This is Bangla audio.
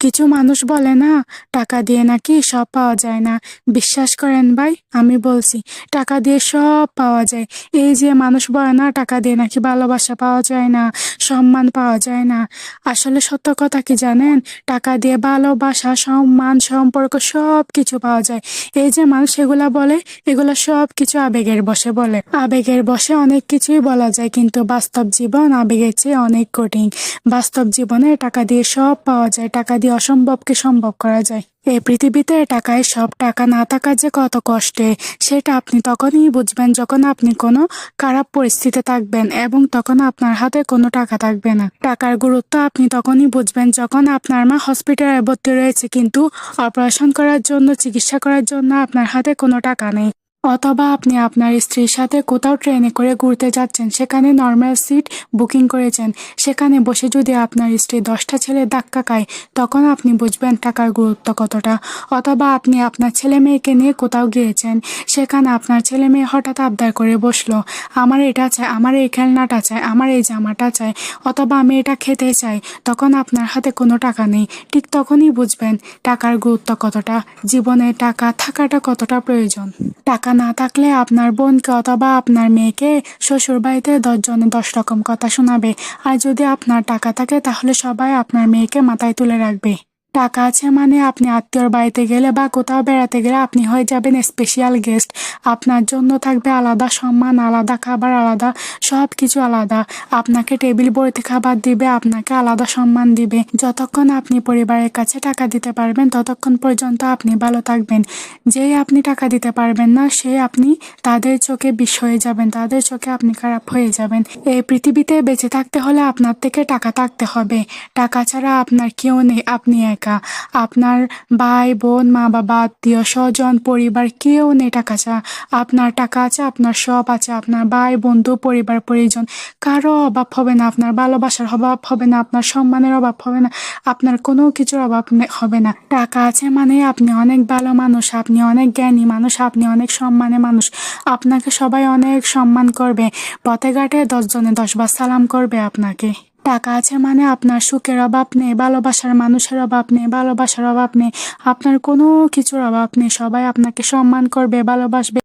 কিছু মানুষ বলে না, টাকা দিয়ে নাকি সব পাওয়া যায় না। বিশ্বাস করেন ভাই, আমি বলছি টাকা দিয়ে সব পাওয়া যায়। এই যে মানুষ বলে না টাকা দিয়ে নাকি ভালোবাসা পাওয়া যায় না, সম্মান পাওয়া যায় না, আসলে সত্য কথা কি জানেন? টাকা দিয়ে ভালোবাসা, সম্মান, সম্পর্ক সব কিছু পাওয়া যায়। এই যে মানুষ এগুলা বলে, এগুলা সব কিছু আবেগের বশে বলে। আবেগের বশে অনেক কিছুই বলা যায়, কিন্তু বাস্তব জীবন আবেগের চেয়ে অনেক কঠিন। বাস্তব জীবনে টাকা দিয়ে সব পাওয়া যায়, টাকা দিয়ে অসম্ভবকে সম্ভব করা যায়। এই পৃথিবীতে টাকায় সব, টাকা না থাকা যে কত কষ্টে সেটা আপনি তখনই বুঝবেন যখন আপনি কোনো খারাপ পরিস্থিতিতে থাকবেন এবং তখন আপনার হাতে কোনো টাকা থাকবে না। টাকার গুরুত্ব আপনি তখনই বুঝবেন যখন আপনার মা হসপিটালে ভর্তি রয়েছে, কিন্তু অপারেশন করার জন্য, চিকিৎসা করার জন্য আপনার হাতে কোনো টাকা নেই। অথবা আপনি আপনার স্ত্রীর সাথে কোথাও ট্রেনে করে ঘুরতে যাচ্ছেন, সেখানে নর্মাল সিট বুকিং করেছেন, সেখানে বসে যদি আপনার স্ত্রী 10টা ছেলে ধাক্কা খায়, তখন আপনি বুঝবেন টাকার গুরুত্ব কতটা। অথবা আপনি আপনার ছেলে মেয়েকে নিয়ে কোথাও গিয়েছেন, সেখানে আপনার ছেলে মেয়ে হঠাৎ আবদার করে বসলো, আমার এটা চাই, আমার এই খেলনাটা চাই, আমার এই জামাটা চাই, অথবা আমি এটা খেতে চাই, তখন আপনার হাতে কোনো টাকা নেই। ঠিক তখনই বুঝবেন টাকার গুরুত্ব কতটা, জীবনে টাকা থাকাটা কতটা প্রয়োজন। টাকা না থাকলে আপনার বোনকে অথবা আপনার মেয়েকে শ্বশুর বাড়িতে 10 জনে 10 রকম কথা শোনাবে, আর যদি আপনার টাকা থাকে তাহলে সবাই আপনার মেয়েকে মাথায় তুলে রাখবে। টাকা আছে মানে আপনি আত্মীয়র বাড়িতে গেলে বা কোথাও বেড়াতে গেলে আপনি হয়ে যাবেন স্পেশাল গেস্ট। আপনার জন্য থাকবে আলাদা সম্মান, আলাদা খাবার, আলাদা সব কিছু আলাদা। আপনাকে টেবিল ভর্তি খাবার দিবে, আপনাকে আলাদা সম্মান দিবে। যতক্ষণ আপনি পরিবারের কাছে টাকা দিতে পারবেন ততক্ষণ পর্যন্ত আপনি ভালো থাকবেন। যেই আপনি টাকা দিতে পারবেন না, সেই আপনি তাদের চোখে বিষ হয়ে যাবেন, তাদের চোখে আপনি খারাপ হয়ে যাবেন। এই পৃথিবীতে বেঁচে থাকতে হলে আপনার থেকে টাকা থাকতে হবে। টাকা ছাড়া আপনার কেউ নেই, আপনি একা। আপনার ভাই বোন, মা বাবা, আত্মীয় স্বজন, পরিবার কেউ নেই টাকা ছাড়া। আপনার টাকা আছে, আপনার সব আছে, আপনার ভাই বন্ধু পরিবার পরিজন কারো অভাব হবে না, আপনার ভালোবাসার অভাব হবে না, আপনার সম্মানের অভাব হবে না, আপনার কোনো কিছুর অভাব হবে না। টাকা আছে মানে আপনি অনেক ভালো মানুষ, আপনি অনেক জ্ঞানী মানুষ, আপনি অনেক সম্মানের মানুষ, আপনাকে সবাই অনেক সম্মান করবে, পথে ঘাটে 10 জনে 10 বার সালাম করবে আপনাকে। টাকা আছে মানে আপনার সুখের অভাব নেই, ভালোবাসার মানুষের অভাব নেই, ভালোবাসার অভাব নেই, আপনার কোনো কিছুর অভাব নেই, সবাই আপনাকে সম্মান করবে, ভালোবাসবে।